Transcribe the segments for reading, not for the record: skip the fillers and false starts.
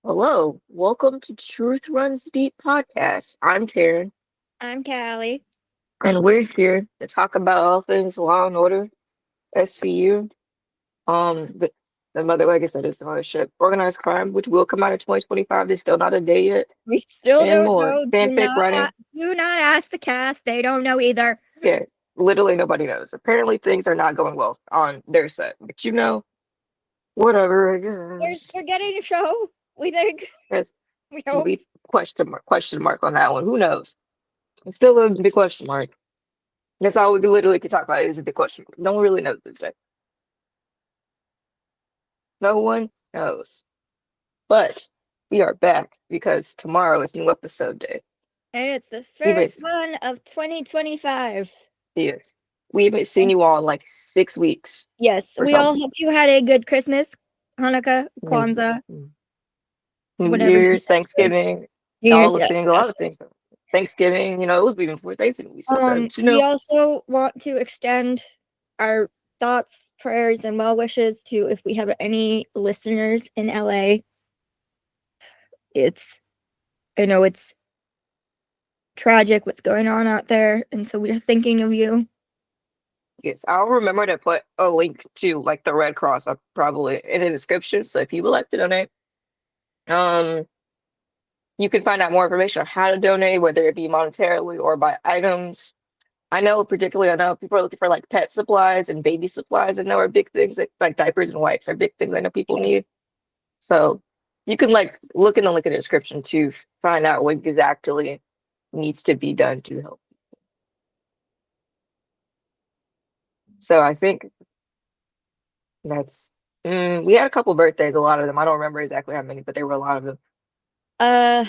Hello, welcome to Truth Runs Deep podcast. I'm Terryn, I'm Kalli. and we're here to talk about all things Law and Order, SVU, the mother, like I said, is the mothership, organized crime, which will come out in 2025. There's still not a day yet, We still and don't more. know. Fanfic writing, Do not ask the cast. They don't know either. yeah, literally nobody knows. Apparently, things are not going well on their set, but whatever, I guess. We're getting a show. We think. Yes, We hope. we question mark on that one. Who knows? It's still a big question mark. That's all we literally could talk about is a big question mark. No one really knows this day. No one knows. But we are back because tomorrow is new episode day. And it's the We haven't, first one of 2025. yes, we haven't seen you all in like 6 weeks Yes, or we all something. hope you had a good Christmas, Hanukkah, Kwanzaa, New whatever you Year's, celebrate. Thanksgiving, New all Year's, the yeah, things, a lot of exactly. things. Thanksgiving, it was even before Thanksgiving. We celebrated, We also want to extend our thoughts, prayers, and well wishes to if we have any listeners in LA. I know it's tragic what's going on out there, and so we're thinking of you. Yes, I'll remember to put a link to like the Red Cross probably in the description. So if you would like to donate, um, you can find out more information on how to donate, whether it be monetarily or by items. I know people are looking for like pet supplies and baby supplies. I know are big things like diapers and wipes are big things I know people Yeah. need. So you can like look in the link in the description to find out what exactly needs to be done to help. So I think that's we had a couple birthdays, a lot of them. I don't remember exactly how many, but there were a lot of them. Uh,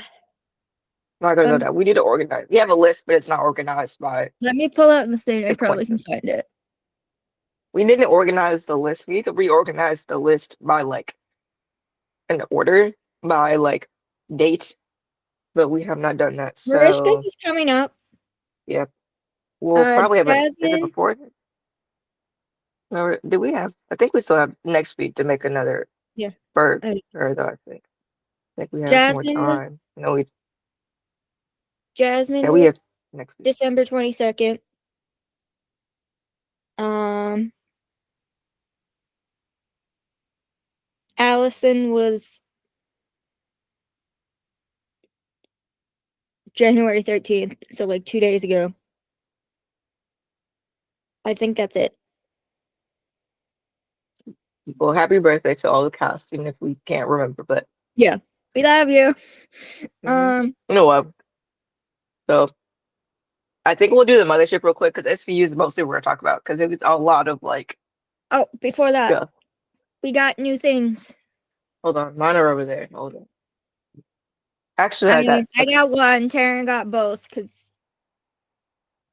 I'm not gonna go um, down. We need to organize. We have a list, but it's not organized by let me pull up the thing. I probably can sequences. find it. We didn't organize the list. We need to reorganize the list by like an order by like date, but we have not done that. Marishka's So is coming up. yeah, we'll probably have a. Is it Jasmine. before? Or do we have? I think we still have next week to make another Yeah. bird. Uh, Or though I think we have more Jasmine was time. No, we yeah Jasmine we was have next week. December 22nd. Um, Allison was January 13th, so like 2 days ago. I think that's it. Well, happy birthday to all the cast, even if we can't remember. But Yeah, we love you. mhm. Um, You know what? So I think we'll do the mothership real quick because SVU is mostly what we're talking about because it was a lot of like oh, before that, stuff. we got new things. Hold on, mine are over there. Hold on. Actually, I got I okay got one. Taryn got both because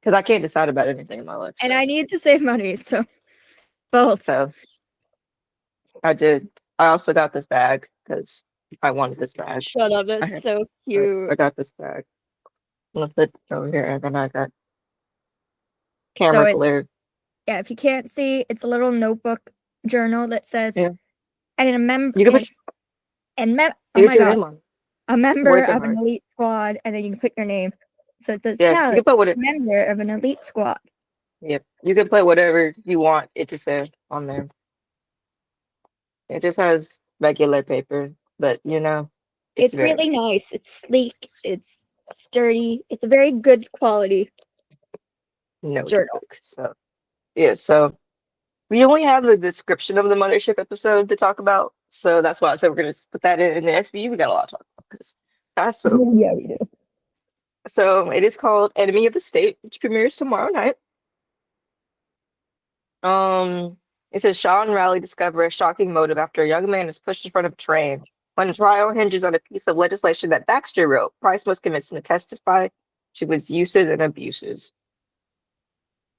I can't decide about anything in my life. and So I need to save money, so both. so I did. I also got this bag because I wanted this bag. Shut up, I that's had so I cute. got this bag. I'm gonna put it over here, and then I got So camera it's glare. yeah, if you can't see, it's a little notebook journal that says Yeah, and a member you can put oh you can my put your god, name on it. a member Words are of an hard. elite squad, and then you can put your name. So it says Yeah, you Callie, can put whatever. member of an elite squad. Yeah, you can put whatever you want it to say on there. It just has regular paper, but it's It's very really nice. nice. It's sleek. It's sturdy. It's a very good quality journal. Notebook. So yeah, so we only have the description of the mothership episode to talk about. So that's why I said we're gonna put that in the SVU. We got a lot to talk about because that's so cool. Yeah, we do. So it is called Enemy of the State, which premieres tomorrow night. It says Shaw and Riley discover a shocking motive after a young man is pushed in front of a train. When trial hinges on a piece of legislation that Baxter wrote, Price must convince him to testify to his uses and abuses.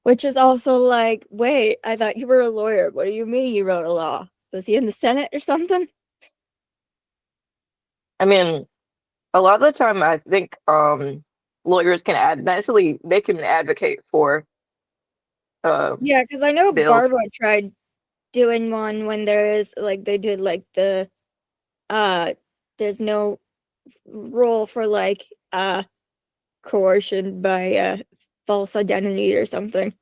Which is also like, wait, I thought you were a lawyer. What do you mean you wrote a law? Was he in the Senate or something? I mean, a lot of the time, I think lawyers can necessarily they can advocate for uh, Yeah, because I know bills. Barbara tried doing one when there is like they did like the uh there's no rule for like coercion by false identity or something.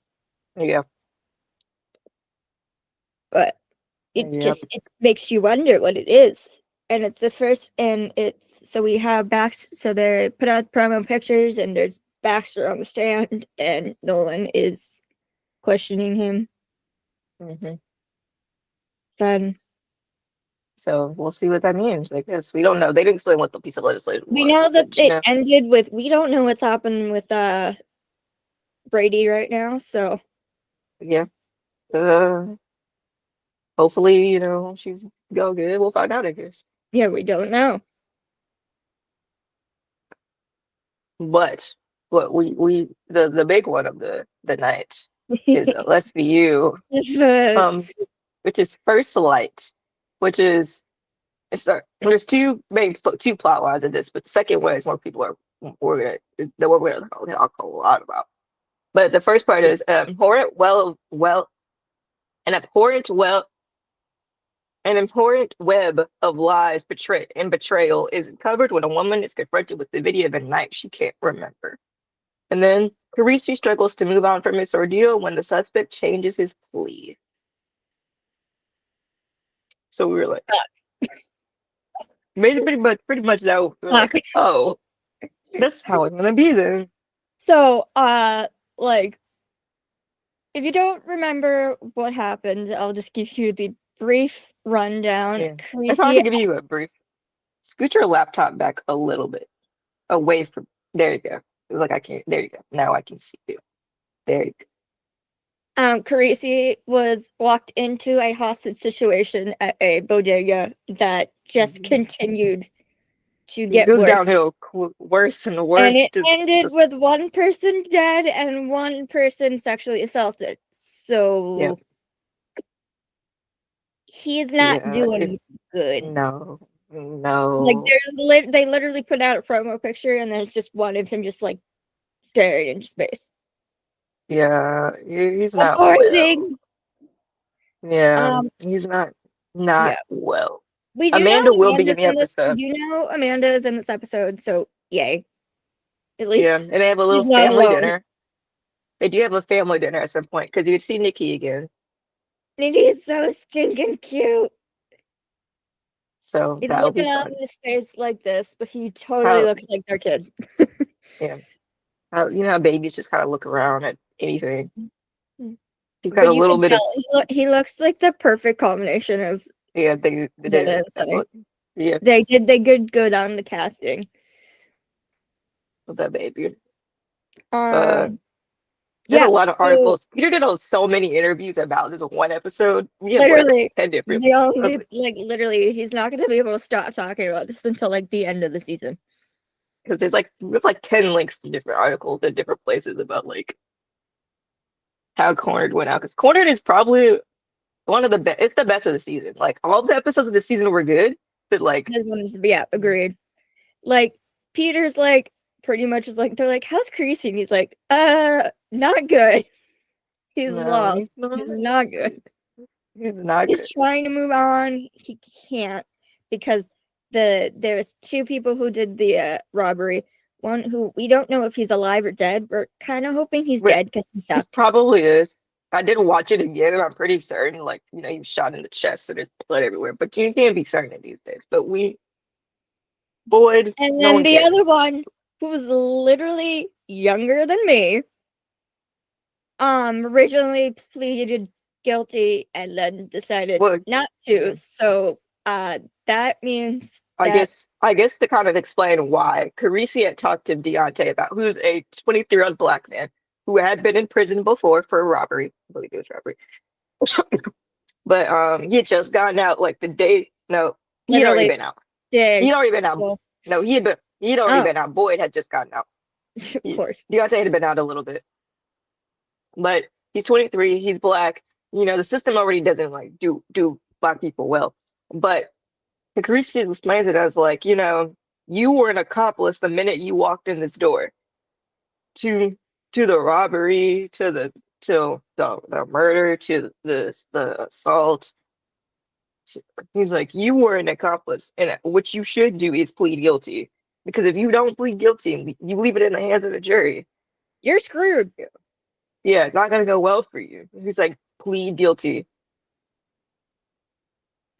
Yeah. But it Yep. just it makes you wonder what it is. And it's the first, and it's so we have so they put out promo pictures, and there's Baxter on the stand, and Nolan is questioning him. Hmm. Then So we'll see what that means. I guess we don't know. They didn't explain what the piece of legislation we was, know that but it ended with, we don't know what's happening with Brady right now, so yeah. Uh, hopefully, she's go good. We'll find out, I guess. yeah, we don't know. But what the big one of the night is Let's Be You, If, uh, which is First Light, which is there's two plot lines in this, but the second one is more people are we're gonna the one we're gonna talk a lot about. But the first part is an abhorrent well an important web of lies and betrayal is uncovered when a woman is confronted with the video of a night she can't remember. And then Carisi struggles to move on from his ordeal when the suspect changes his plea. So we were like, pretty much that we were like, oh, that's how it's gonna be then. So, like, if you don't remember what happened, I'll just give you the brief rundown. Yeah. If I had Carisi, to give you a brief, scoot your laptop back a little bit away from. There you go. It was like I can't. There you go. Now I can see you. There you go. Carisi was locked into a hostage situation at a bodega that just continued to It get goes worse. downhill worse and worse. And it ended with one person dead and one person sexually assaulted. So yeah, he's not yeah. doing good. No, Like no. they literally put out a promo picture, and there's just one of him just like staring into space. Yeah, he's One not more well. thing. Yeah, he's not Yeah. well. We do know Amanda will be in Amanda's the in this. We episode. do know Amanda is in this episode, so yay. At Yeah, least and they have a little he's not family alone. dinner. They do have a family dinner at some point because you see Nikki again. And he's so stinking cute. So He's that'll be looking out fun. in his face like this, but he totally How looks like their kid. yeah, how babies just kind of look around at anything. He's got But a you little can bit of tell he looks like the perfect combination of yeah. They Amanda did and Sunny. yeah They did good on the casting. with that baby. Um There's a yeah, lot of so articles. Peter did so many interviews about this one episode. We have what literally 10 different the ones. only like literally he's not gonna be able to stop talking about this until like the end of the season. Because there's like we have like 10 links to different articles in different places about like how Cornered went out. Because Cornered is probably one of the best. It's the best of the season. Like all the episodes of the season were good, but like This one is, yeah, agreed. Like Peter's like pretty much is like they're like, how's Carisi? And he's like, not good. He's no, lost. he's not. He's not good. He's not He's good. trying to move on. He can't because there's two people who did the robbery. One who we don't know if he's alive or dead. We're kind of hoping he's But dead because he he sucked. probably is. I didn't watch it again, and I'm pretty certain. Like he was shot in the chest, so there's blood everywhere. But you can't be certain these days. But Boyd, And no then one the cares. other one, who was literally younger than me, originally pleaded guilty and then decided Well, not to. So that means I that guess to kind of explain why Carisi had talked to Deontay about who's a 23-year-old black man who had been in prison before for a robbery. I believe it was robbery. But he had just gotten out like the day. No, he had already literally been out. day. He'd already been out. Well, No, he'd already oh, been out. Boyd had just gotten out. of course. Deontay had been out a little bit. But he's 23, he's black. The system already doesn't like do black people well. But Carisi explains it as like, you were an accomplice the minute you walked in this door to the robbery, to the murder, to the assault. He's like, you were an accomplice, and what you should do is plead guilty. Because if you don't plead guilty, you leave it in the hands of the jury. You're screwed. Yeah, it's not gonna go well for you. He's like, plead guilty.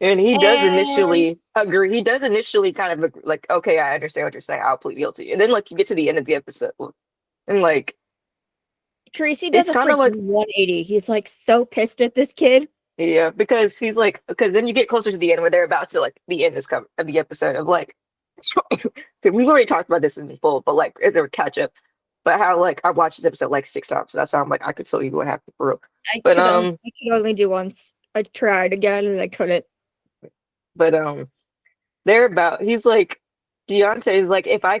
And he does And initially agree. He does initially kind of agree, like, okay, I understand what you're saying. I'll plead guilty. And then like you get to the end of the episode, and like Carisi does it's a kind of like, freaking 180. He's like so pissed at this kid. yeah, because he's like, because then you get closer to the end where they're about to like the end is coming of the episode of like, we've already talked about this in full, but like as a catch up. But how like I watched this episode like 6 times, so that's how I'm like I could tell you what happened for real. But I could only do once. I tried again and I couldn't. but they're about. He's like, Deontay's like, if I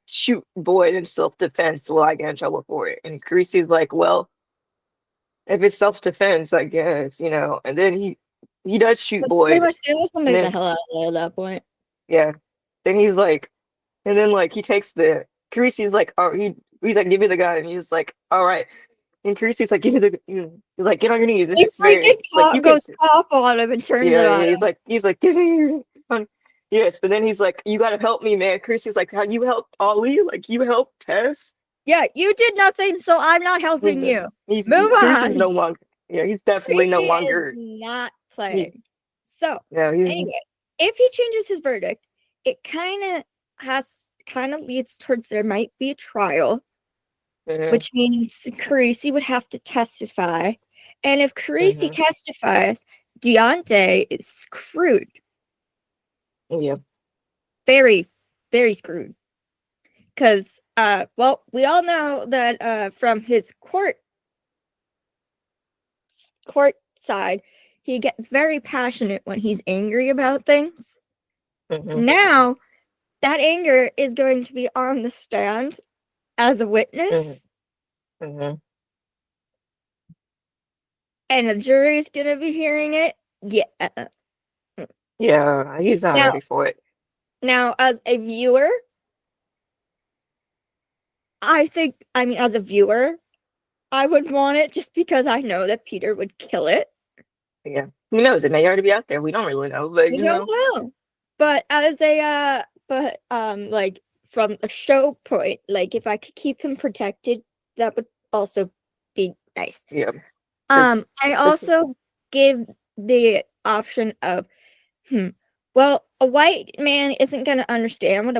shoot Boyd in self-defense, will I get in trouble for it? And Carisi's like, well, if it's self-defense, I guess, you know. And then he does shoot It's pretty Boyd, much they was gonna and make the then hell out of there at that point. yeah, then he's like, and then like he takes the Carisi's like, oh, he's like, give me the gun, and he's like, all right. And Carisi's like, give me the, he's like, get on your knees. And He it's freaking like you goes off on him and turns it on yeah, him. he's like, give me your gun. Yes, but then he's like, you gotta help me, man. Carisi's like, how you helped Ollie? Like you helped Tess? Yeah, you did nothing, so I'm not helping you. Move Carisi's on. no longer. Yeah, he's definitely no Carisi longer. is not playing. So Yeah, anyway, if he changes his verdict, it kind of leads towards there might be a trial, which means Carisi would have to testify. And if Carisi testifies, Deontay is screwed. yeah, Very, very screwed. Because, well, we all know that from his court side, he gets very passionate when he's angry about things. Now, that anger is going to be on the stand as a witness. And the jury's going to be hearing it. Yeah. Yeah, he's not ready for it. Now, as a viewer, as a viewer, I would want it just because I know that Peter would kill it. Yeah. Who knows? It may already be out there. We don't really know, but We don't know. But as a like from a show point, like if I could keep him protected, that would also be nice. Yeah. I also give the option of well, a white man isn't going to understand what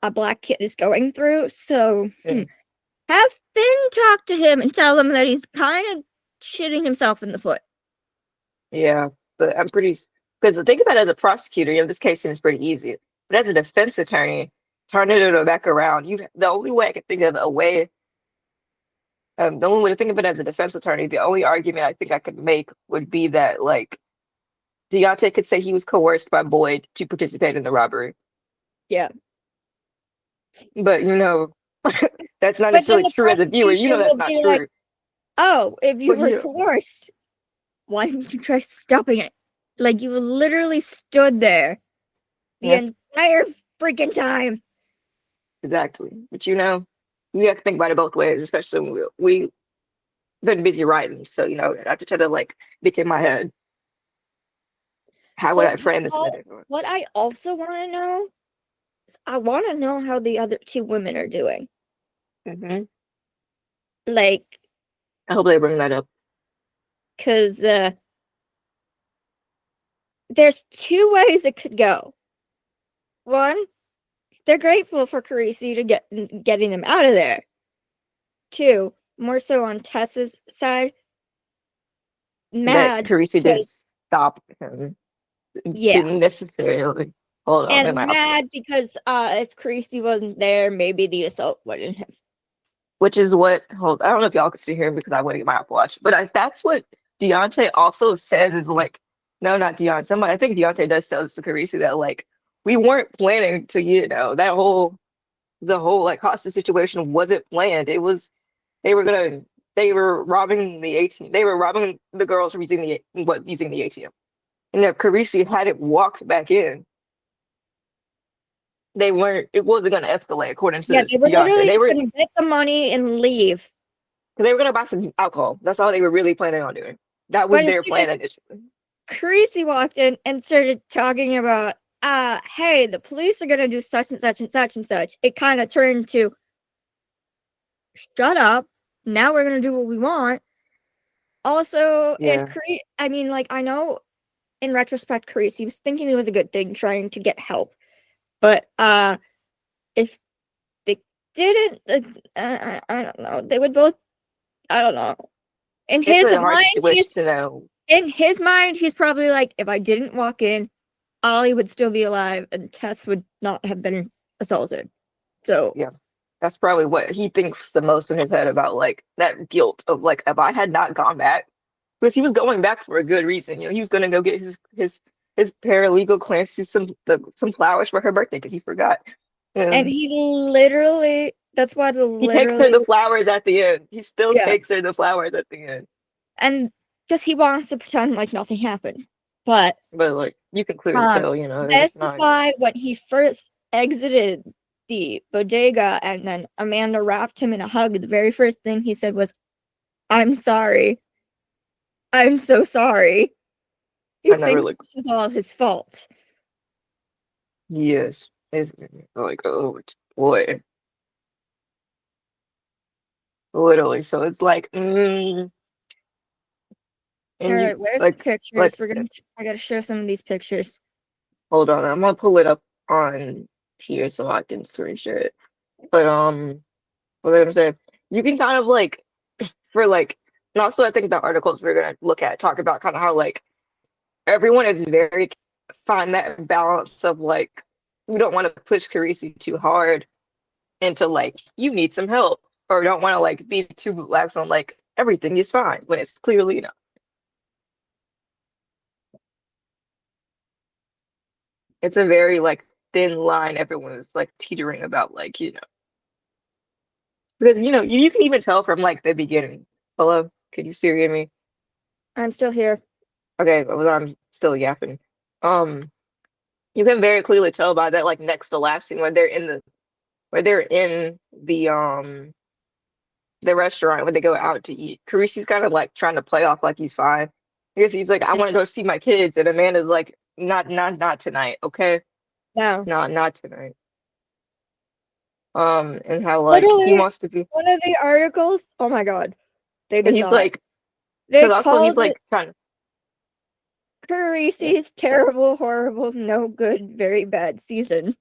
a black kid is going through, so have Finn talk to him and tell him that he's kind of shitting himself in the foot. Yeah, but I'm pretty, because the thing about it as a prosecutor, you know, this case seems pretty easy. But as a defense attorney, turning it back around, the only way I could think of the only way to think of it as a defense attorney, the only argument I think I could make would be that like Deontay could say he was coerced by Boyd to participate in the robbery. Yeah. But you know, that's not necessarily true as a viewer. You know that's not true. Like, oh, if you were coerced, why didn't you try stopping it? Like you literally stood there the entire freaking time. Exactly. But you know, you have to think about it both ways, especially when we've been busy writing. So, you know, I have to try to like think in my head. How would I frame this? What I also want to know is I want to know how the other two women are doing. Like, I hope they bring that up. Because there's two ways it could go. One, they're grateful for Carisi to getting them out of there. Two, more so on Tessa's side, mad that Carisi didn't stop him. Yeah, didn't necessarily. Hold on, and mad because if Carisi wasn't there, maybe the assault wouldn't have. Which is what, I don't know if y'all can still hear me because I want to get my Apple Watch, but that's what Deontay also says is like, no, not Deontay. I think Deontay does tell to Carisi that like, we weren't planning to, you know, the whole like hostage situation wasn't planned. It was, they were robbing the ATM. They were robbing the girls from using the ATM. And if Carisi hadn't walked back in, it wasn't going to escalate according to they were literally just going to get the money and leave. They were going to buy some alcohol. That's all they were really planning on doing. That was their plan initially. Carisi walked in and started talking about, hey, the police are gonna do such and such and such and such. It kind of turned to, shut up. Now we're gonna do what we want. Also, if Yeah. I mean, like, I know in retrospect, Carisi was thinking it was a good thing trying to get help, but if they didn't, I don't know. They would both. I don't know. In It's his a hard mind, situation to know. he's probably like, if I didn't walk in, Ollie would still be alive and Tess would not have been assaulted. So Yeah. That's probably what he thinks the most in his head about like that guilt of like if I had not gone back, because he was going back for a good reason. You know, he was gonna go get his paralegal Clancy some flowers for her birthday because he forgot. and And he literally that's why the he takes her literally the flowers at the end. He still yeah. takes her the flowers at the end. And just he wants to pretend like nothing happened. But But like you can clearly um tell, you know, this it's is not. why when he first exited the bodega and then Amanda wrapped him in a hug, the very first thing he said was, I'm sorry. I'm so sorry. He I never thinks like this is all his fault. yes. It's like oh boy, literally. So it's like All and you right, where's the like pictures? like I gotta show some of these pictures. hold on, I'm gonna pull it up on here so I can screen share it. But what was I gonna say? You can kind of like for like and also I think the articles we're gonna look at talk about kind of how like everyone is very find that balance of like we don't want to push Carisi too hard into like you need some help or don't want to like be too lax on like everything is fine when it's clearly not. It's a very like thin line everyone is like teetering about like you know because you know you can even tell from like the beginning. Hello, can you still hear me? I'm still here. Okay, well, I'm still yapping. Um, you can very clearly tell by that like next to last scene when they're in the restaurant when they go out to eat. Carisi's kind of like trying to play off like he's fine. Because he's like, I want to go see my kids, and Amanda's like, not tonight, okay? Now, Not tonight. And how like he literally, wants to be, one of the articles, oh my god, they and did he's not. like, They because also he's called it like kind of, yeah. Carisi's terrible, horrible, no good, very bad season.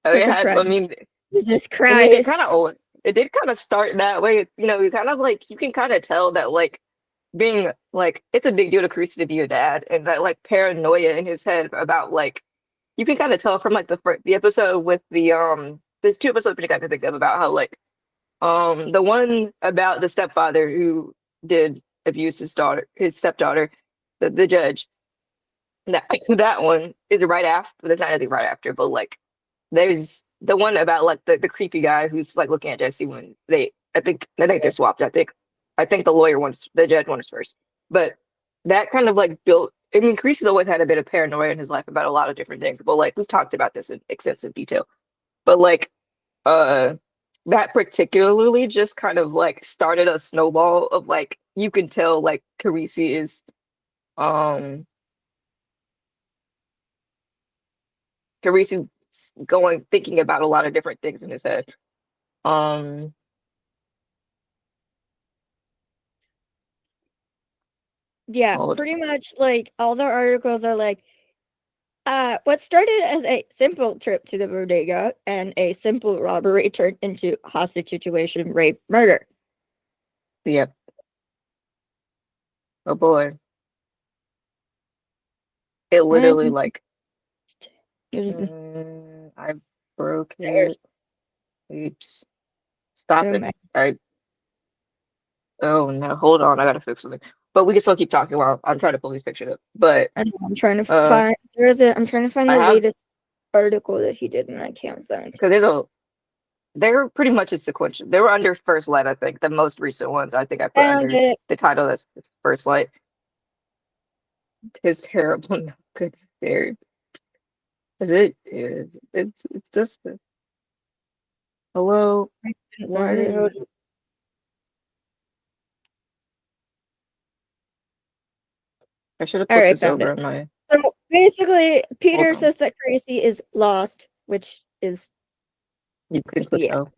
It Took a had, I tragedy. mean, Jesus I mean, it kind Christ. of, oh, it did kind of start that way. You know, you kind of like you can kind of tell that like being like it's a big deal to Carisi to be your dad, and that like paranoia in his head about like you can kind of tell from like the episode with there's two episodes which I can think of about how like the one about the stepfather who did abuse his stepdaughter, the judge. That that one is right after. That's not really right after, but like there's the one about like the creepy guy who's like looking at Jesse when I think they're swapped. I think the judge wants first. But that kind of like built I mean Crease has always had a bit of paranoia in his life about a lot of different things. But like we've talked about this in extensive detail. But like uh that particularly just kind of like started a snowball of like you can tell like Carisi is um Carisi going thinking about a lot of different things in his head. Um Yeah, hold pretty much like all the articles are like, what started as a simple trip to the bodega and a simple robbery turned into hostage situation, rape, murder. yeah. Oh boy. It And literally like there's I broke there's it. Oops. Stop oh it. my, I oh no, hold on, I gotta fix something. But we can still keep talking while I'm trying to pull these pictures up. But I know, I'm trying to uh find I'm trying to find I the have latest article that he did and I can't find. because they're pretty much a sequential. They were under First Light, I think. The most recent ones I think I put Found under it. the title that's First Light. His terrible no good very because it is it's just hello. I couldn't Why find it. did I should have All put right, this found over it. in my. So basically, Peter On. says that Carisi is lost, which is You can click yeah. out.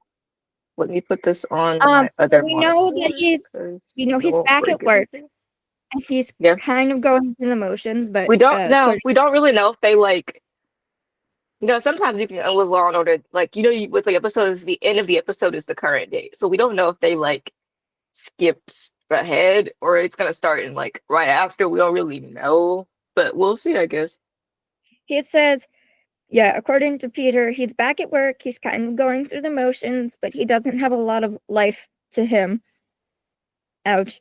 Let me put this on my So other we know monitor that he's, because it he's won't back at break work anything. and he's Yeah, kind of going through the motions, but we don't know. according, We don't really know if they like. Sometimes you can with Law and Order, like with the episodes, the end of the episode is the current date, so we don't know if they like skipped ahead or it's gonna start in like right after. We don't really know, but we'll see, I guess. he says, yeah, according to Peter, he's back at work. He's kind of going through the motions, but he doesn't have a lot of life to him. Ouch.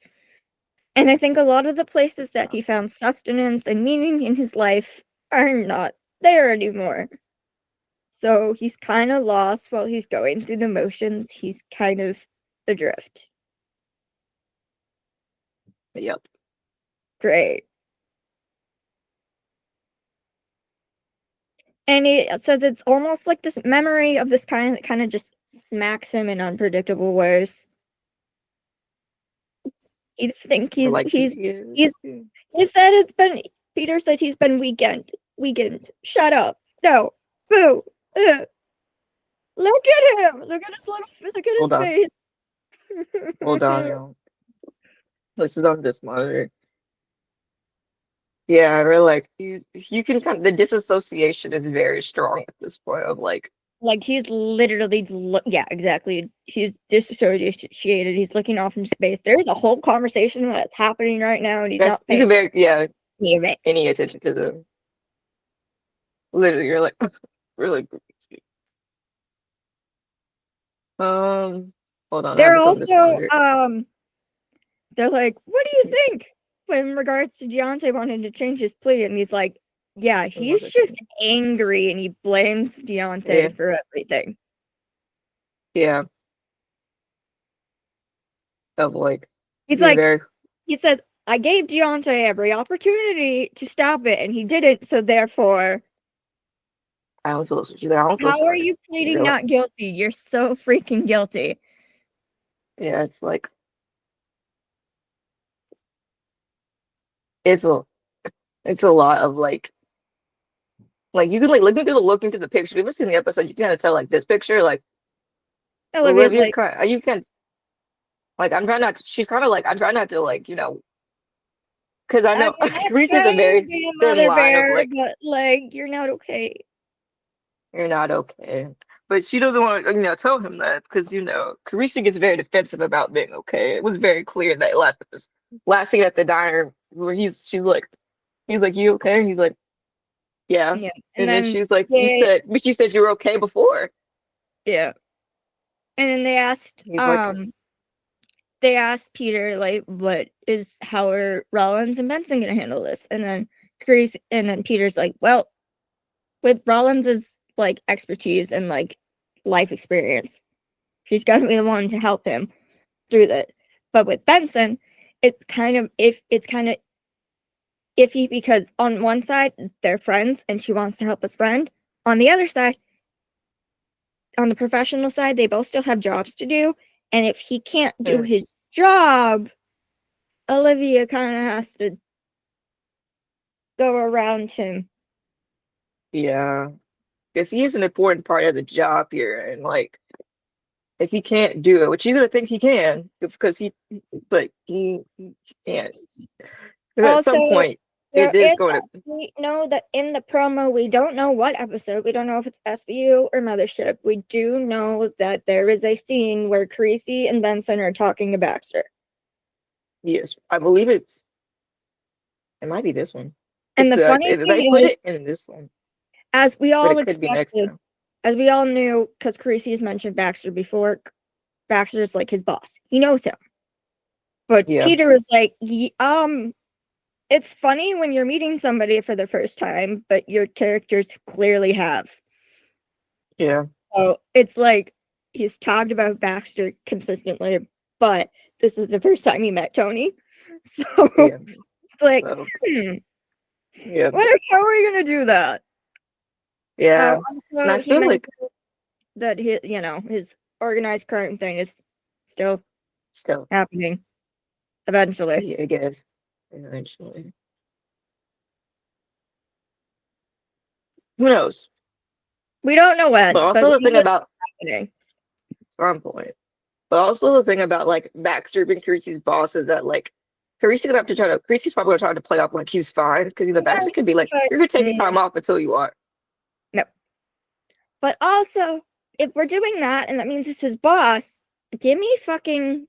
And I think a lot of the places that he found sustenance and meaning in his life are not there anymore. So he's kind of lost while he's going through the motions. He's kind of adrift. Yep. Great. And he says it's almost like this memory of this kind that kind of just smacks him in unpredictable ways. You think Or he's like he's he he's he said it's been Peter says he's been weakened. Shut up. No. Boo. Ugh. Look at him. Look at his Hold on. face. Hold on, y'all. This is on this monitor. Yeah, we're like you can kind of the disassociation is very strong at this point of like Like he's literally yeah, exactly. He's dissociated. He's looking off into space. There's a whole conversation that's happening right now, and he's that's not you paying can very any of it. any attention to them. Literally, you're like really. Hold on, I have They're this on this also monitor. they're like, what do you think in regards to Deontay wanting to change his plea? And he's like, yeah, he's just angry, and he blames Deontay Yeah, for everything. yeah. Of like He's being like, very. he says, I gave Deontay every opportunity to stop it, and he didn't. So therefore, I don't feel. She's like, I don't feel how are sorry. you And pleading you're like, not guilty? You're so freaking guilty. yeah, it's like it's a it's a lot of like you could like look into the picture. If you've ever seen the episode, you can kind of tell like this picture, like Olivia's Olivia's like, kind of you can like I'm trying not to, she's kind of like I'm trying not to like because I I'm know not Carisi is a trying to very be a thin mother line of bear, like but like, you're not okay. you're not okay. But she doesn't want to, tell him that because Carisi gets very defensive about being okay. It was very clear that last scene at the diner where he's like, you okay? And he's like, yeah. Yeah. And And then then she's like, they, but you said you were okay before. yeah. And then He's like, they asked Peter, like, how are Rollins and Benson gonna handle this? And then Peter's like, well, with Rollins's like expertise and like life experience, she's gonna be the one to help him through that. But with Benson, it's kind of iffy because on one side they're friends and she wants to help his friend. On the other side, on the professional side, they both still have jobs to do. And if he can't do "Hmm, his job, Olivia kind of has to go around him. yeah. Because he is an important part of the job here. And like, if he can't do it, which you're gonna think he can, because but he can't. 'Cause at Also, some point, there it is is going to, we know that in the promo, we don't know what episode. We don't know if it's SVU or Mothership. We do know that there is a scene where Carisi and Benson are talking to Baxter. yes, I believe it might be this one. And the funny They thing put is, it in this one, as we but all it could be next expected, time. as we all knew, because Carisi has mentioned Baxter before, Baxter's like his boss. He knows him. But Yeah, Peter was like, it's funny when you're meeting somebody for the first time, but your characters clearly have. yeah, So it's like he's talked about Baxter consistently, but this is the first time he met Tony. So yeah. it's like, So, yeah, how are we gonna do that? yeah. And Also I he feel mentioned like that his organized crime thing is still still, happening eventually. yeah, I guess eventually. Who knows? We don't know when, But but also the we thing know it's about happening. some point. But also the thing about like Baxter being Carisi's boss is that like Carisi's probably gonna try to play up like he's fine because you know Yeah, Baxter could be like, but you're gonna take your time off until you are. no. But also, if we're doing that and that means it's his boss, give me fucking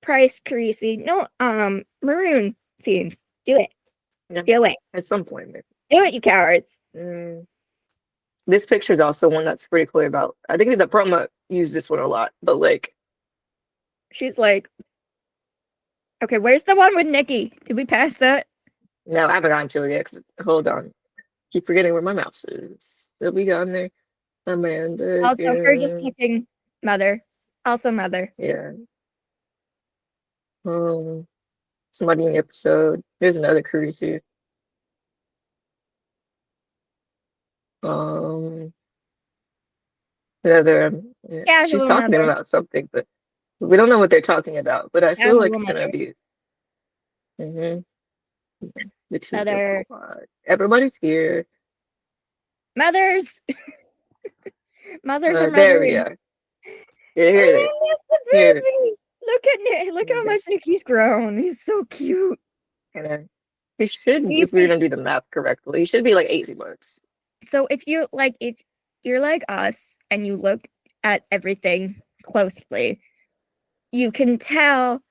Price Carisi. No, maroon scenes. Do it. Yeah, Do it. at some point maybe. Do it, you cowards. Mm. This picture is also one that's pretty clear about. I think the promo used this one a lot, but like, She's like, okay, where's the one with Nikki? Did we pass that? no, I haven't gotten to it yet. 'Cause, hold on, keep forgetting where my mouse is. Still be down there. Amanda Also, her just again. looking mother. Also mother. Yeah. Somebody in the episode. There's another Carisi. Um, another. Yeah, she's Casual talking mother. about something, but we don't know what they're talking about. But I feel like Casual it's gonna mother. be. hmm The two of us. Mother. Everybody's here. Mothers. Mothers are There we mothering. are. Yeah, here they. Oh, that's the Here. baby. Look at Nick. Look how Okay. much Nikki's grown. He's so cute. And then he should, You if we're think gonna do the math correctly, he should be like 18 months. so if you're like us and you look at everything closely, you can tell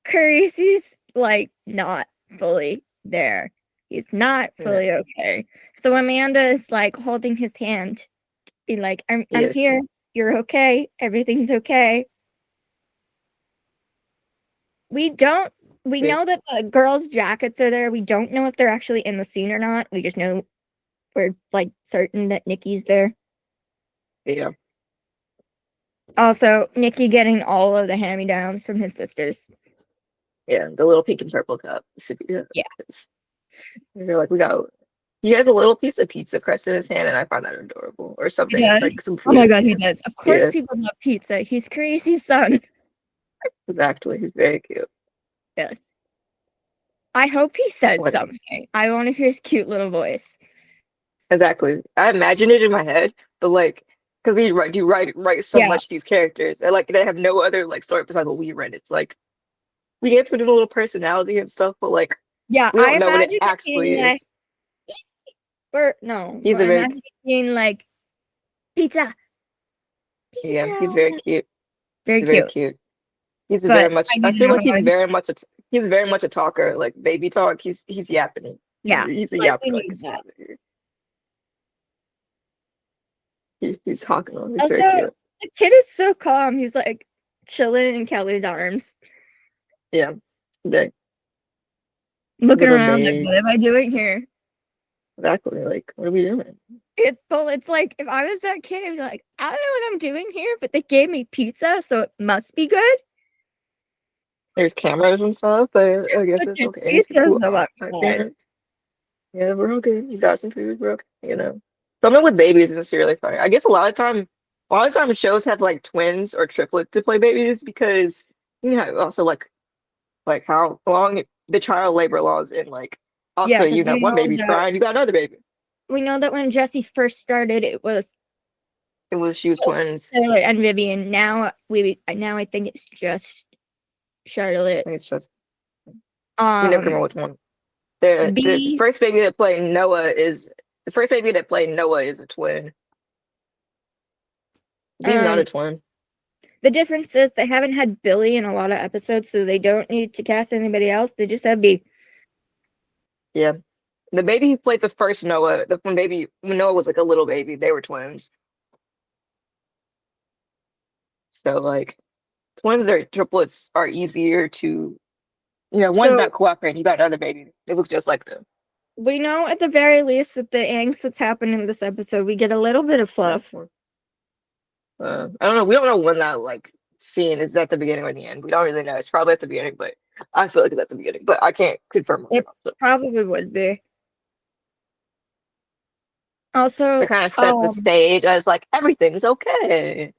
Carisi's like not fully there. He's not Yeah. fully okay. So Amanda is like holding his hand, be like, I'm Yes. here, you're okay, everything's okay. We Yeah. know that the girls' jackets are there. We don't know if they're actually in the scene or not. We just know we're like certain that Nikki's there. Yeah. Also, Nikki getting all of the hand-me-downs from his sisters. Yeah. The little pink and purple cup. Yeah. Yeah. You're like, he has a little piece of pizza crust in his hand, and I find that adorable. Or He something. does. Like some Oh my food. god, he does. Of course Yes. he would love pizza. He's Carisi's son. Exactly. He's very cute. Yes. I hope he says What? something. I want to hear his cute little voice. Exactly. I imagine it in my head, but like, because we write so Yeah. much these characters, and like they have no other like story besides what we read. It's like we get put in a little personality and stuff, but like Yeah, we I don't know what it imagine it actually being like, is. or no, He's but a I very imagine it being like pizza. Yeah, Pizza. he's very cute. Very He's very cute. cute. He's very But much. I I need to feel know like how he's very much a talker, like baby talk. He's yapping. yeah, He's a like yapper we like need his that. father. He's talking on. He's Also, very cute. the kid is so calm. He's like chilling in Kelly's arms, Yeah. The looking little around like, babe. what am I doing here? Exactly. Like, what are we doing? It's like if I was that kid, I'd be like, I don't know what I'm doing here, but they gave me pizza, so it must be good. There's cameras and stuff, but I guess But it's just okay. These pizza, people so I'm aren't my fine. parents. Yeah, we're okay. You got some food, we're okay. You know. Something with babies is really funny. I guess a lot of times shows have like twins or triplets to play babies because you know also like how long the child labor laws and like Yeah, also because you know one baby's crying, you got another baby. we know that when Jesse first started, it was She was twins. Taylor and Vivian. Now I think it's just Charlotte. I think it's just we never remember which one. The B first baby that played Noah is the first baby that played Noah is a twin. He's not a twin. the difference is they haven't had Billy in a lot of episodes, so they don't need to cast anybody else. They just have B. Yeah. The baby who played the first Noah, when Noah was like a little baby, they were twins. So like twins or triplets are easier to, one's So not cooperating, you got another baby. It looks just like them. we know at the very least with the angst that's happened in this episode, we get a little bit of fluff. I don't know. We don't know when that like scene is at the beginning or the end. We don't really know. It's probably at the beginning, but I feel like it's at the beginning. But I can't confirm. It probably would be. Also, They kind of set the stage as like everything's okay.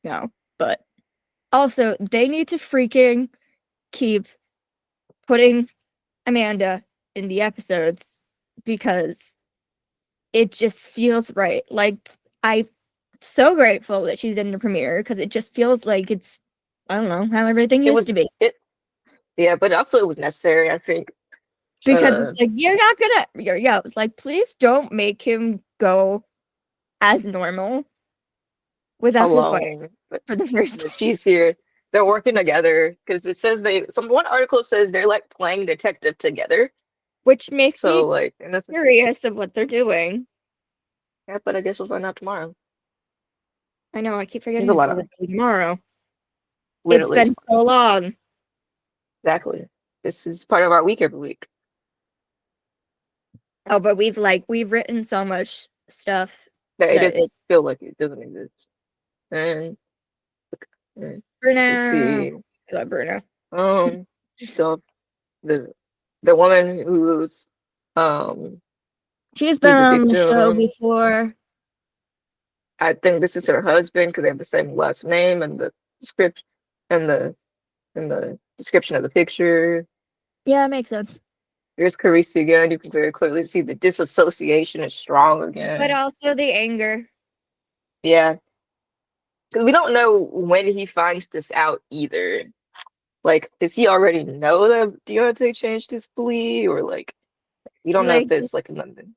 no, but also they need to freaking keep putting Amanda in the episodes because it just feels right. Like, I'm so grateful that she's in the premiere because it just feels like it's, I don't know, how everything It used was to be. it, yeah, but also it was necessary, I think. Because Uh, it's like, you're not gonna, yeah, it's like, please don't make him go as normal without his wife alone, for the first but time. she's here. They're working together because it says one article says they're like playing detective together. Which makes So me like, and that's curious of what they're doing. yeah, but I guess we'll find out tomorrow. I know, I keep There's forgetting a it's lot of literally tomorrow. It's literally been tomorrow. so long. Exactly. This is part of our week every week. Oh, but we've written so much stuff That it that doesn't it's feel like it doesn't exist. And, and let's Bruno. see. I love Bruno. Um, so the the woman um She's been who's a on the show victim, before. I think this is her husband because they have the same last name and the script and the description of the picture. Yeah, it makes sense. There's Carisi again. You can very clearly see the disassociation is strong But again. also the anger. Yeah, because we don't know when he finds this out either. Like, does he already know that Deontay changed his plea, or like we don't know if Like, it's like London.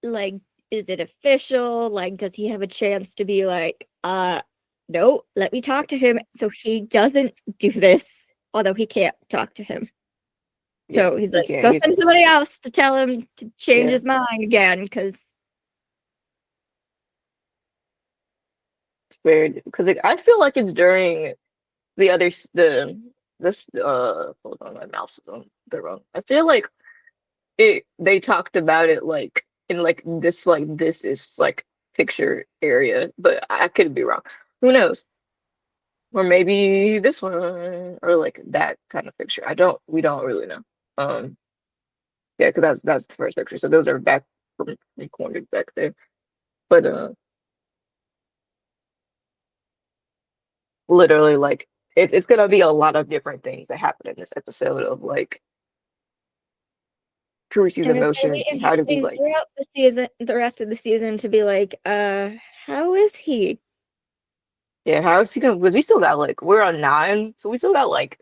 like, is it official? Like, does he have a chance to be like, no, let me talk to him so he doesn't do this, although he can't talk to him. Yeah, So he's he like, can't. go send somebody else to tell him to change Yeah, his mind again, because it's weird because like, I feel like it's during the other the this hold on, my mouse is on the wrong. I feel like they talked about it like in like this is like picture area, but I could be wrong. Who knows? Or maybe this one or like that kind of picture. We don't really know. Um yeah, because that's the first picture. So those are back from recorded back there. But literally like it's gonna be a lot of different things that happen in this episode of like Carisi's and it's gonna be emotions and how do we interesting like throughout the season, the rest of the season, to be like, how is he? yeah, how is he gonna because we still got like we're on 9, so we still got like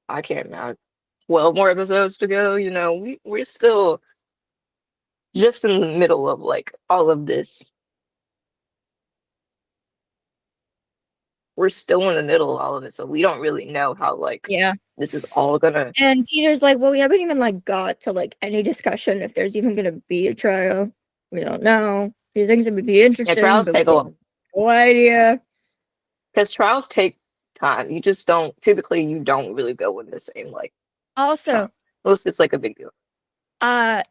I can't math 12 more episodes to go, you know. We're still just in the middle of like all of this. We're still in the middle of all of it, so we don't really know how like Yeah. this is all gonna And Peter's like, well, we haven't even like got to like any discussion if there's even gonna be a trial. We don't know. He thinks it would be yeah, interesting, trials but take we a have no idea. because trials take time. You just don't typically you don't really go in the same like time. Also, Unless it's like a big deal. uh,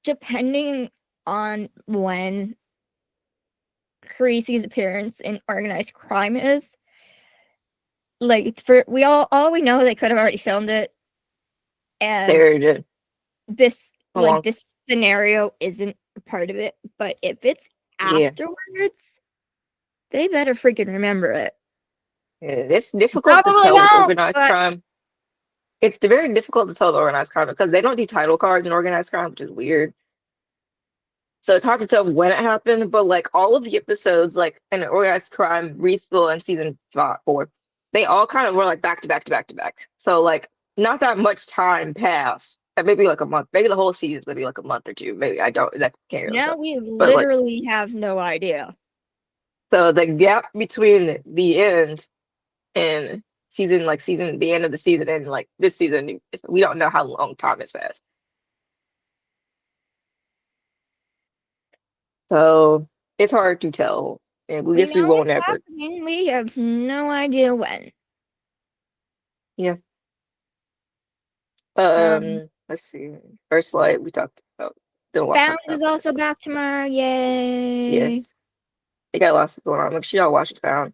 depending on when Carisi's appearance in organized crime is, like for we all we know they could have already filmed it, and There did this how like long? this scenario isn't a part of it. But if it's Yeah. afterwards, they better freaking remember it. Yeah, it's difficult to Probably tell with won't, organized but crime. It's very difficult to tell the organized crime because they don't do title cards in organized crime, which is weird. So it's hard to tell when it happened, but like all of the episodes, like in organized crime, Reestville and season 4, they all kind of were like back to back to back to back. So like not that much time passed. Maybe like a month, maybe the whole season, maybe like a month or two. Maybe I don't that can't really now tell. we But like literally have no idea. so the gap between the end and season the end of the season and like this season, we don't know how long time has passed. So it's hard to tell. And we We guess we know won't it's ever. happening. We have no idea when. Yeah. Um, Let's see. First Light we talked about. Don't want to Found talk is about that. also back tomorrow. Yay! Yes. They got lots going on. Make sure y'all watch it Found.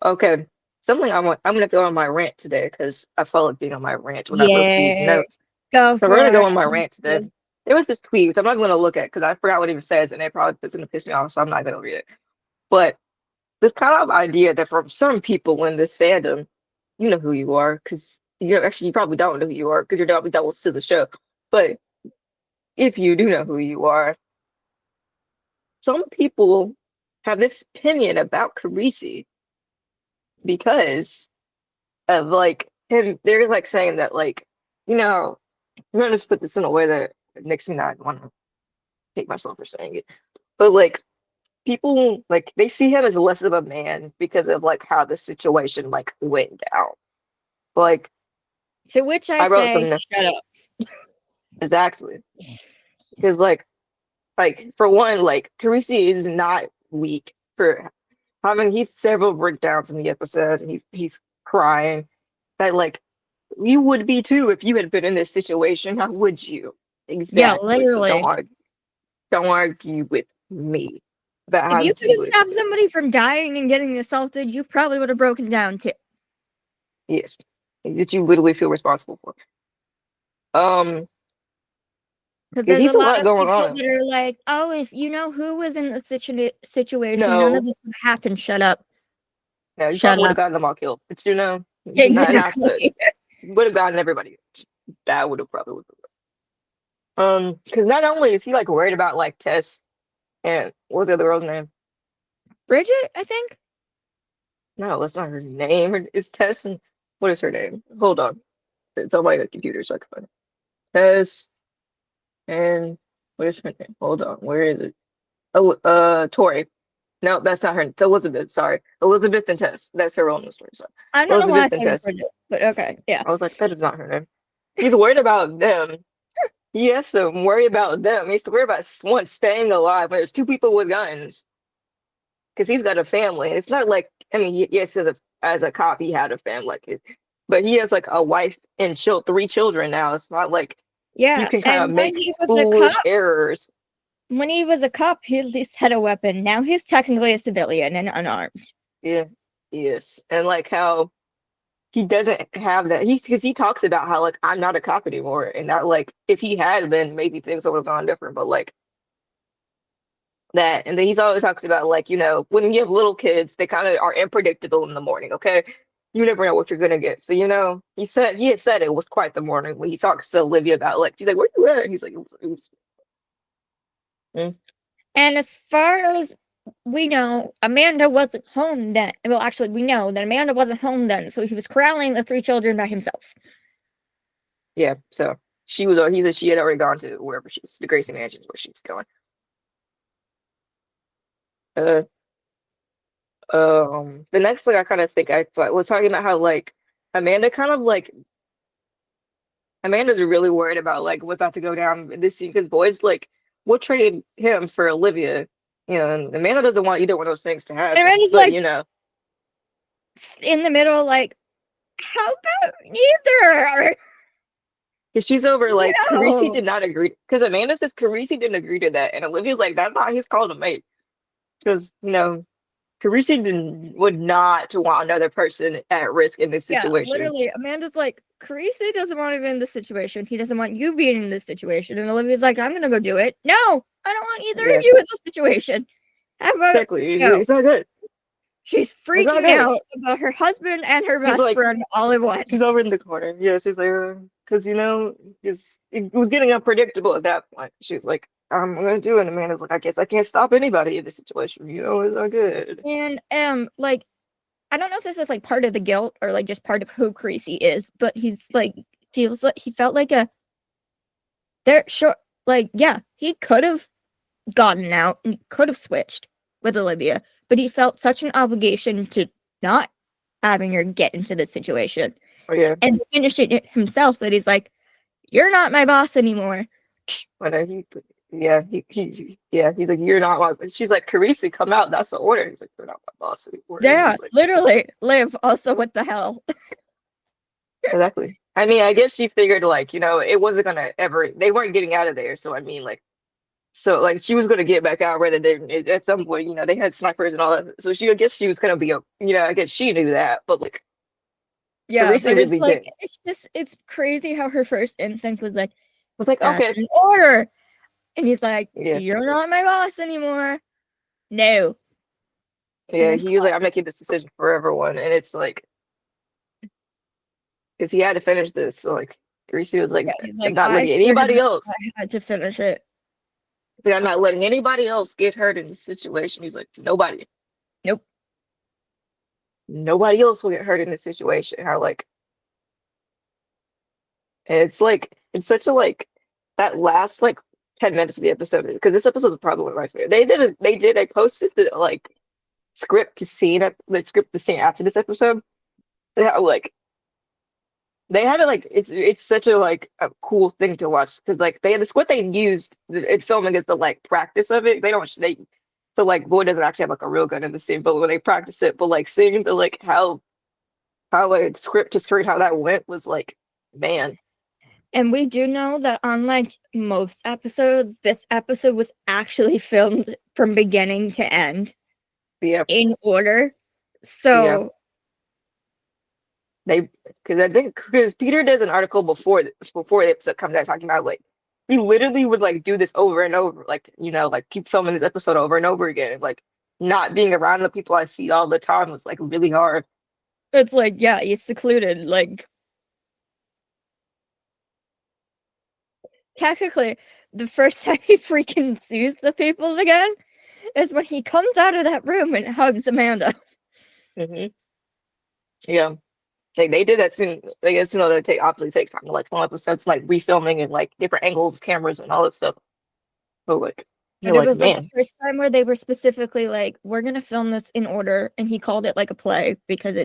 Okay. Something I'm gonna go on my rant today because I felt like being on my rant when I wrote these Yeah, notes. go So we're gonna for go it. on my rant today. There was this tweet, which I'm not gonna look at because I forgot what it even says, and it probably it's gonna piss me off, so I'm not gonna read it. But this kind of idea that from some people in this fandom, you know who you are, because you probably don't know who you are because you're not to the show. But if you do know who you are, some people have this opinion about Carisi because of like him. They're like saying that like, you know, I'm gonna just put this in a way that makes me not want to hate myself for saying it. But like people like they see him as less of a man because of like how the situation like went down. Like To which I I wrote say, some shut up. exactly because like for one, like Carisi is not weak for having he's several breakdowns in the episode and he's crying. That like you would be too if you had been in this situation. How would you? Yeah, Exactly. So literally. don't argue with me about If how you could you have would. stopped somebody from dying and getting assaulted, you probably would have broken down too. Yes, that you literally feel responsible for. Um, Because because there's a he's a lot lot of going people on. that are like, oh, if you know who was in the situation, none of No, this would happen. Shut up. no, you Shut probably would have up. gotten them all killed. But you know, not that Exactly. would have gotten everybody. That would have probably would. Because not only is he like worried about like Tess and what's the other girl's name? Bridget, I think. No, that's not her name. It's Tess and what is her name? Hold on. It's on my computer so I can find it. Tess and what is her name? Hold on. Where is it? Oh, Tori. No, that's not her. It's Elizabeth. Sorry, Elizabeth and Tess. That's her own story. Sorry, I don't know why I Elizabeth and thought it was Tess. Bridget, but okay, yeah. I was like, that is not her name. He's worried about them. He has to worry about them. He has to worry about one staying alive when there's two people with guns because he's got a family. It's not like I mean, yes, as a cop, he had a family, like but he has like a wife and three children now. It's not like you Yeah, can kind and of when make he was a foolish cop, errors. he at least had a weapon. Now he's technically a civilian and unarmed. Yeah, yes, and like how he doesn't have that. He's because he talks about how like I'm not a cop anymore, and that like if he had been, maybe things would have gone different. But like that, and then he's always talked about like when you have little kids, they kind of are unpredictable in the morning. Okay, you never know what you're gonna get. So he had said it was quite the morning when he talks to Olivia about like she's like where you at? And he's like it was mm, And as far as we know, Amanda wasn't home then. Well, actually, we know that Amanda wasn't home then, so he was corralling the three children by himself. yeah. So he said she had already gone to wherever she's the Gracie Mansions where she's going. Uh, the next thing I kind of think I thought was talking about how like Amanda kind of like Amanda's really worried about like what's about to go down in this scene because Boyd's like, we'll trade him for Olivia, and Amanda doesn't want either one of those things to And happen. Amanda's But like in the middle, like, how about neither? if she's over like Carisi No. did not agree because Amanda says Carisi didn't agree to that, and Olivia's like, that's not his call to make because Carisi would not want another person at risk in this Yeah, situation. literally, Amanda's like, Carisi doesn't want to be in this situation. He doesn't want you being in this situation. And Olivia's like, I'm gonna go do it. No, I don't want either Yeah, of you in this situation. How about exactly. no? It's not good. She's It's not freaking good. out about her husband and her She's best like, friend all at she's once. over in the corner. Yeah, she's like, because it was getting unpredictable at that point. She was like, I'm gonna do it. And Amanda's like, I guess I can't stop anybody in this situation. It's not good. And like, I don't know if this is like part of the guilt or like just part of who Carisi is, but he's like feels like he felt like yeah, he could have gotten out and could have switched with Olivia, but he felt such an obligation to not having her get into this situation Oh yeah, and finish it himself that he's like, you're not my boss anymore. but yeah, yeah, he's like, you're not my. She's like, Carisi, come out. That's the order. He's like, you're not my boss anymore. And Yeah, he's like, literally. Liv, also, what the hell? exactly. I mean, I guess she figured like, it wasn't gonna ever. They weren't getting out of there. So I mean, like. So like she was gonna get back out rather than at some point, they had snipers and all that. So I guess she was gonna be I guess she knew that, but like Yeah, Carisi but it's really like, did. it's crazy how her first instinct was like, Was like, that's okay, an order. And he's like, yeah, you're not my boss anymore. No. And yeah. then He was cut. like, I'm making this decision for everyone, and it's like because he had to finish this. So like Carisi was like, Yeah, he's I'm like, not I looking at started anybody this, I else. had to finish it. He's like, I'm not letting anybody else get hurt in this situation. He's like, nobody, Nope. nobody else will get hurt in this situation. How like, and it's like, it's such a like that last like 10 minutes of the episode because this episode is probably my favorite. They posted the like script to scene the script to scene after this episode. How like they had it like it's such a like a cool thing to watch because like they this what they used in filming is the like practice of it. They don't they so like Boyd doesn't actually have like a real gun in the scene, but when they practice it, but like seeing the like how like script to screen how that went was like man, And we do know that unlike most episodes, this episode was actually filmed from beginning to end yeah, in order. yeah. So They because I think because Peter does an article before the episode comes out talking about like he literally would like do this over and over, like like keep filming this episode over and over again. Like not being around the people I see all the time was like really hard. it's like, yeah, he's secluded. Like, technically, the first time he freaking sees the people again is when he comes out of that room and hugs Amanda. Hmm. Yeah, they did that soon. I guess that take obviously takes time to like film episodes, like refilming and like different angles of cameras and all that stuff. But like But you're it like was like the man, first time where they were specifically like, we're gonna film this in order, and he called it like a play because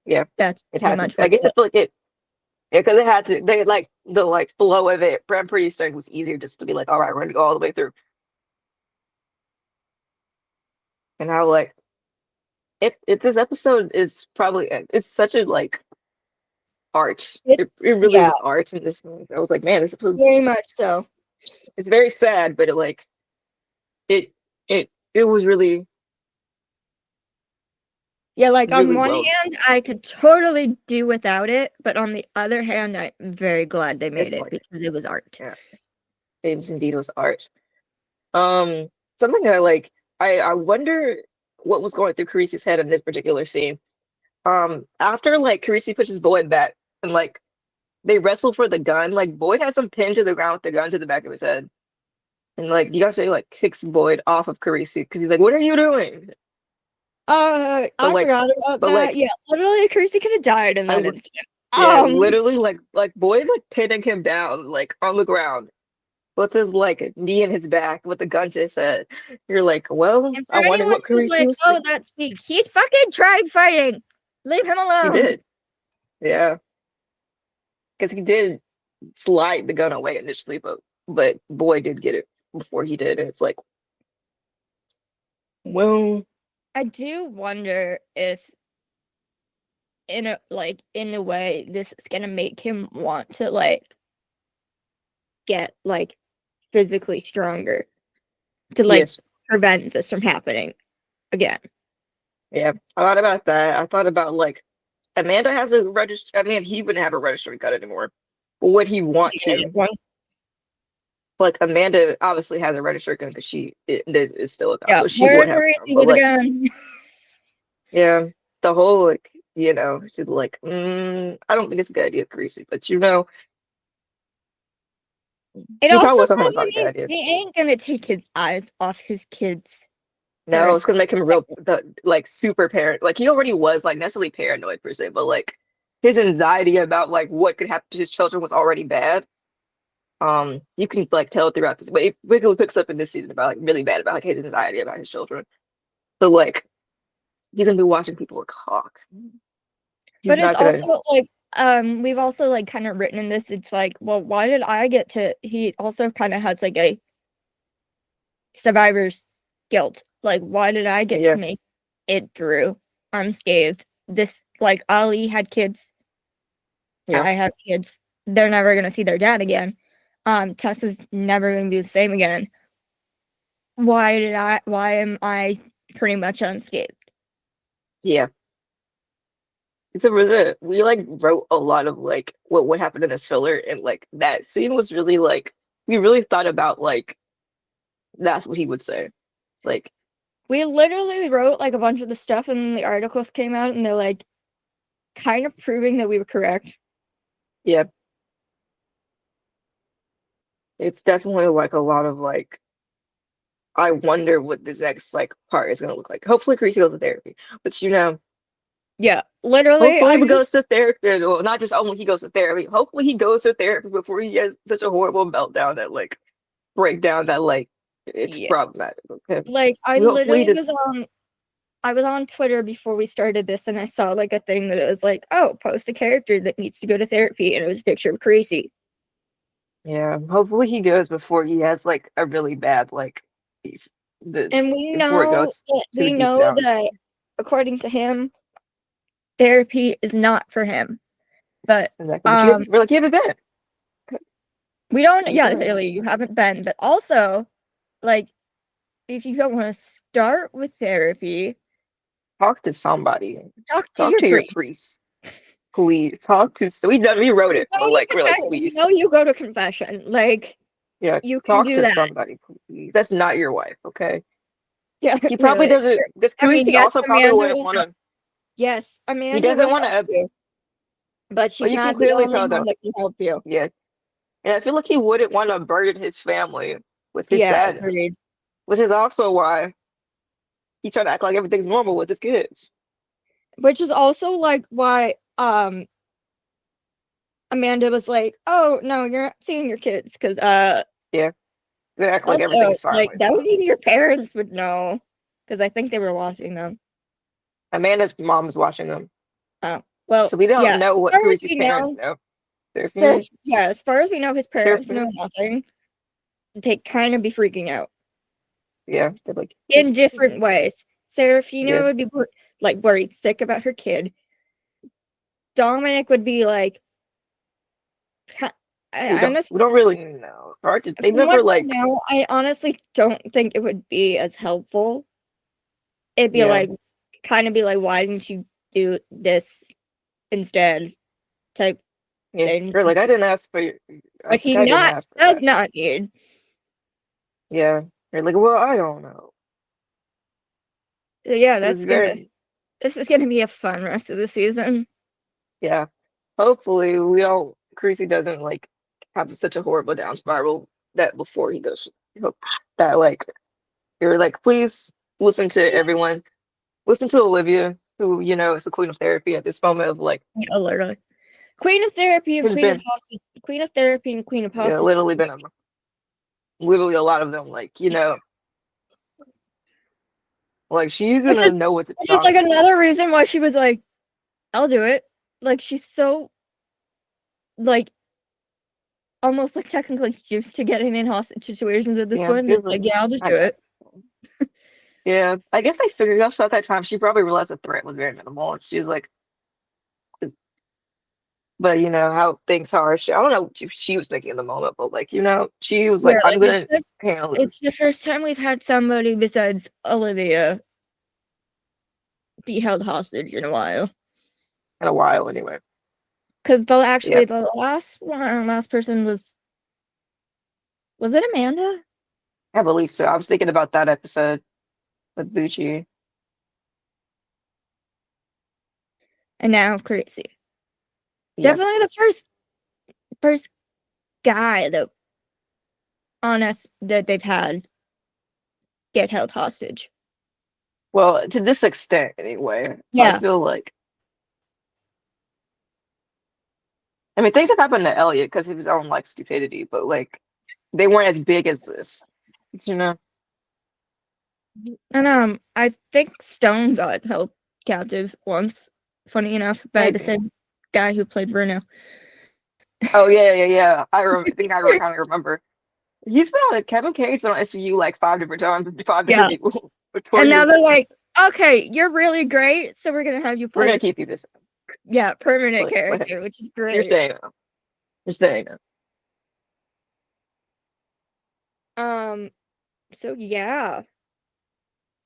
yeah, that's it pretty had to. much I what it guess I was. feel like it. Yeah, because it had to. They like the like flow of it. But I'm pretty certain it was easier just to be like, all right, we're gonna go all the way through. And how like it this episode is probably it's such a like art. It, It really yeah, was art in this one. I was like, man, this episode very much so. it's very sad, but it like it it was really Yeah, like on really one well. hand, I could totally do without it, but on the other hand, I'm very glad they made It's it like because it was art. yeah, it indeed was art. Something that like I wonder what was going through Carisi's head in this particular scene. After like Carisi pushes Boyd back and like they wrestle for the gun, like Boyd has him pinned to the ground with the gun to the back of his head. And like you actually like kicks Boyd off of Carisi because he's like, "What are you doing?" But I like, forgot about but that. like, Yeah, literally, Carisi could have died in I that would, instant. yeah, Um, literally like Boyd like pinning him down like on the ground with his like knee in his back with the gun to his head. You're like, well, and I for wonder anyone what who's Carisi like, was "Oh, thinking. that's weak," he fucking tried fighting. Leave him He alone. did, yeah, because he did slide the gun away initially, but Boyd did get it before he did, and it's like, well, I do wonder if, in a way, this is gonna make him want to like get like physically stronger to like yes, prevent this from happening again. yeah. I thought about that. I thought about like Amanda has a register. I mean, he wouldn't have a registering gun anymore. But would he want to? Like Amanda obviously has a registered gun because is still a cop, Yeah, so she more would have a gun. Carisi But with a like, gun. yeah, the whole like, she's like, I don't think it's a good idea, Carisi. But It she probably also was something that's not probably a good means idea. he ain't gonna take his eyes off his kids for No, a it's gonna make him like super parent. Like he already was like necessarily paranoid per se, but like his anxiety about like what could happen to his children was already bad. You can like tell throughout this, but it really picks up in this season about like really bad about like his anxiety about his children. So like he's gonna be watching people talk. He's But it's not gonna. also like we've also like kind of written in this, it's like, well, why did I get to he also kind of has like a survivor's guilt. Like, why did I get to Yeah, make it through unscathed? This like Ali had kids, yeah, I have kids. They're never gonna see their dad again. Tessa's never gonna be the same again. Why am I pretty much unscathed? yeah. It's a really we like wrote a lot of like what would happen in this filler, and like that scene was really like we really thought about like that's what he would say. Like, We literally wrote like a bunch of the stuff and the articles came out and they're like kind of proving that we were correct. yeah, it's definitely like a lot of like I wonder what this next like part is gonna look like. Hopefully, Carisi goes to therapy, but Yeah, literally, hopefully I he goes just to therapy. Well, not just only he goes to therapy. Hopefully, he goes to therapy before he has such a horrible meltdown that like breakdown that like it's yeah, problematic. Okay, like I we hopefully literally just was on Twitter before we started this, and I saw like a thing that it was like, oh, post a character that needs to go to therapy, and it was a picture of Carisi. yeah. Hopefully, he goes before he has like a really bad like he's the And before it goes too we deep know down. that according to him, therapy is not for him. But Exactly. But we're like you haven't been. we don't, You yeah, been. really, you haven't been. But also, like, if you don't want to start with therapy, Talk to somebody. talk to Talk your to your priest. priest. Please talk to. So we wrote it, but like we're like please. You go to confession. Like, Yeah, you can talk do to that. somebody, please. That's not your wife, okay? Yeah, He probably really. doesn't. This I mean, Khaleesi yes, also probably Amanda wouldn't will want help. to. Yes, He Amanda doesn't will want help to. you, but But she's you can not the clearly only tell, one though. that can help you. Yeah, and I feel like he wouldn't want to burden his family with his Yeah, sadness, agreed. which is also why he tried to act like everything's normal with his kids. Which is also like why Amanda was like, "Oh no, you're not seeing your kids," because Yeah, they act like also everything's fine like with that would them. mean your parents would know, because I think they were watching them. Amanda's mom's watching them, Oh well, so we yeah. don't know As what far as Khaleesi's we parents know, know. Their so parents, yeah, as far as we know, his their parents know parents, nothing. They kind of be freaking out yeah, they're like, in different ways. Serafina yeah, would be like worried sick about her kid. Dominic would be like, I we honestly, don't really know. It's hard to. They from what never we like, know, I honestly don't think it would be as helpful. It'd be yeah. like, kind of be like, why didn't you do this instead? Type Yeah, thing. you're like, I didn't ask for your, I But was like, he I didn't not ask for does that. not need. Yeah. You're like, well, I don't know. So yeah, It was very, this is gonna be a fun rest of the season. yeah. Hopefully we don't, Creasy doesn't like have such a horrible down spiral that before he goes, hope that like, you're like, please listen to everyone. Listen to Olivia, who, is the queen of therapy at this moment of like, Yeah, literally. Queen of therapy and has been, queen of therapy and queen of yeah, hostage. literally a lot of them, like, like she's Which gonna is know what to which is talk like another reason why she was like, I'll do it. Like she's so like almost like technically used to getting in hostage situations at this Yeah, point. she's It's like, like, yeah, I'll just I do got it. it. Yeah, I guess I figured out at that time she probably realized the threat was very minimal, and she was like, but how things are. I don't know what she was thinking in the moment, but like she was Yeah, like, I'm like gonna handle it's this the first time we've had somebody besides Olivia be held hostage in a while. in a while anyway. Because Yeah, the last person was it Amanda? I believe so. I was thinking about that episode with Bucci. And now Carisi. Yeah, Definitely the first guy that on us that they've had get held hostage. well, to this extent anyway. I Yeah. feel like, I mean, things have happened to Elliot because of his own like stupidity, but like they weren't as big as this. You know, And I think Stone got held captive once, funny enough, by the maybe. same guy who played Bruno. Oh yeah. I think I kind of remember. He's been on Kevin Kane's been on SVU like 5 different times, with 5 different Yeah. people for And 20 now years. they're like, okay, you're really great, so we're gonna have you We're play gonna this, keep you this. yeah, permanent But character, which is you're great. staying now. You're staying now. Um, so yeah,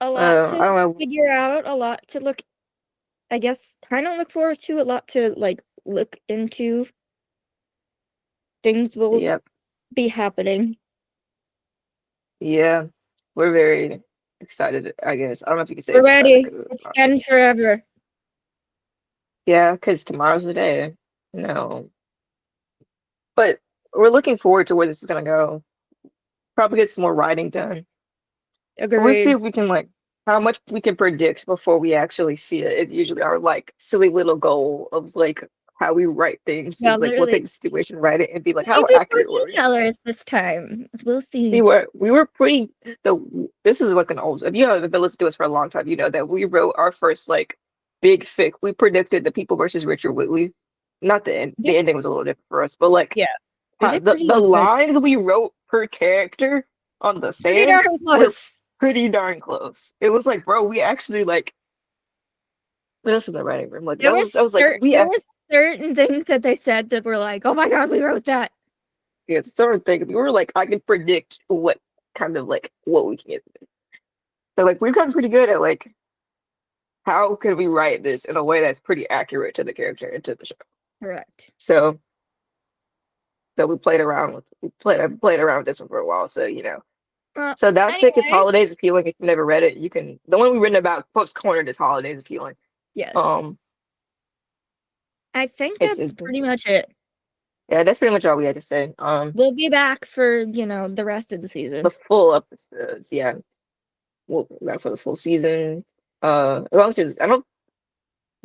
a lot to I don't know. figure out, a lot to look, I guess, kind of look forward to, a lot to like look into. Things will Yep. be happening. Yeah. We're very excited, I guess. I don't know if you can say We're it's excited ready. because It's been forever. yeah, because tomorrow's the day. No. But we're looking forward to where this is gonna go. Probably get some more writing done. We'll see Agreed. if we can like how much we can predict before we actually see it. It's usually our like silly little goal of like how we write things Yeah, is like we'll literally. take the situation, write it, and be like, how Maybe accurate were fortune we? tellers this time. We'll We see. were we were pretty this is like an old if you have been listening to us for a long time, you know that we wrote our first like big fic. We predicted the People versus Richard Whitley. Not the end. Did The ending was a little different for us, but like yeah. We did the pretty good. lines we wrote per character on the Pretty stand darn were close. pretty darn close. It was like, bro, we actually like put us in the writing room. Like that was like we There actually was certain things that they said that were like, oh my god, we wrote that. yeah, certain things. We were like, I can predict what kind of like what we can get. So like we've gotten pretty good at like how could we write this in a way that's pretty accurate to the character and to the show. Correct. So we played around with this one for a while. So you know. Well, So that fic is anyway, Holidays of Healing. If you never read it, you can the one we written about Post Cornered is Holidays of Healing. yes. Um I think it's that's pretty much it. yeah, that's pretty much all we had to say. We'll be back for, the rest of the The season. full episodes, yeah. We'll be back for the full season. As long as I don't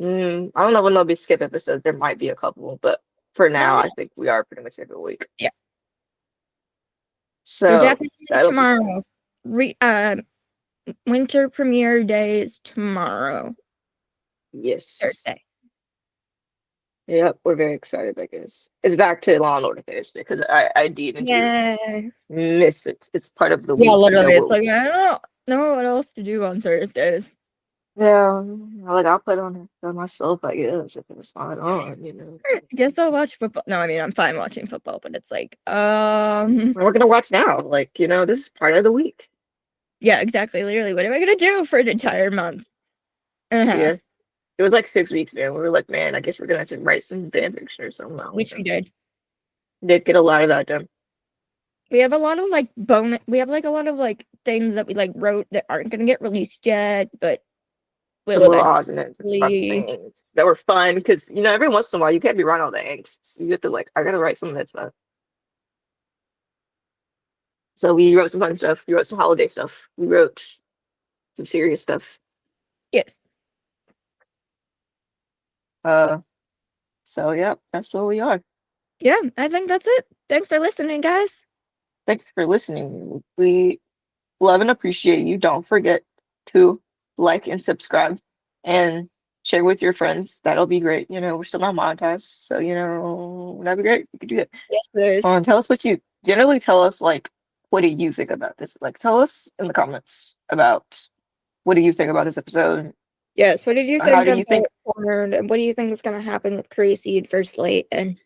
know when there'll be skip episodes. There might be a couple, but for Well, now, I think we are pretty much every week. yeah. We're So definitely that'll be fun. tomorrow. Re Winter premiere day is tomorrow, Yes. Thursday. Yep, we're very excited, I guess. It's back to Law and Order Thursday because I did and do Yeah. miss it. It's part of the Yeah, week, you know literally. It's what? like I don't know what else to do on Thursdays. Yeah, like I'll put on it by myself, I guess, if it's not on, you know. I guess I'll watch football. No, I mean I'm fine watching football, but it's like, We're gonna watch now. Like, you know, this is part of the week. yeah, exactly. Literally, what am I gonna do for an entire month and a Yeah. half? It was like 6 weeks, man. We were like, man, I guess we're gonna have to write some fan fiction or something. Which we did. Did get a lot of that done. We have a lot of like we have like a lot of like things that we like wrote that aren't gonna get released yet, but Some will little odds and ends and fun eventually. things that were fun because you know every once in a while you can't be writing all the angst. So you have to like I gotta write something that's fun. So we wrote some fun stuff. We wrote some holiday stuff. We wrote some serious stuff. Yes. Uh, so yeah, that's where we are. Yeah, I think that's it. Thanks for listening, guys. Thanks for listening. We love and appreciate you. Don't forget to like and subscribe and share with your friends. That'll be great. You know, we're still not monetized, so you know that'd be great. You could do that. Yes, there's. Tell us what you generally tell us. Like, what do you think about this? Like, tell us in the comments about what do you think about this episode. Yes, what did you How think do you think? about Cornered, and what do you think is gonna happen with Carisi and First Slate and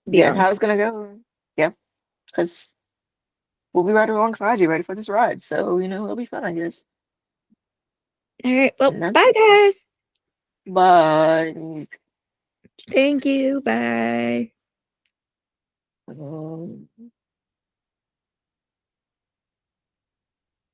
Yeah, and how beyond? it's gonna go. Yeah, because we'll be right alongside you, ready for this ride. So you know it'll be fun, I guess. All right, well, And that's bye, it. guys. Bye. Thank you. Bye. Um,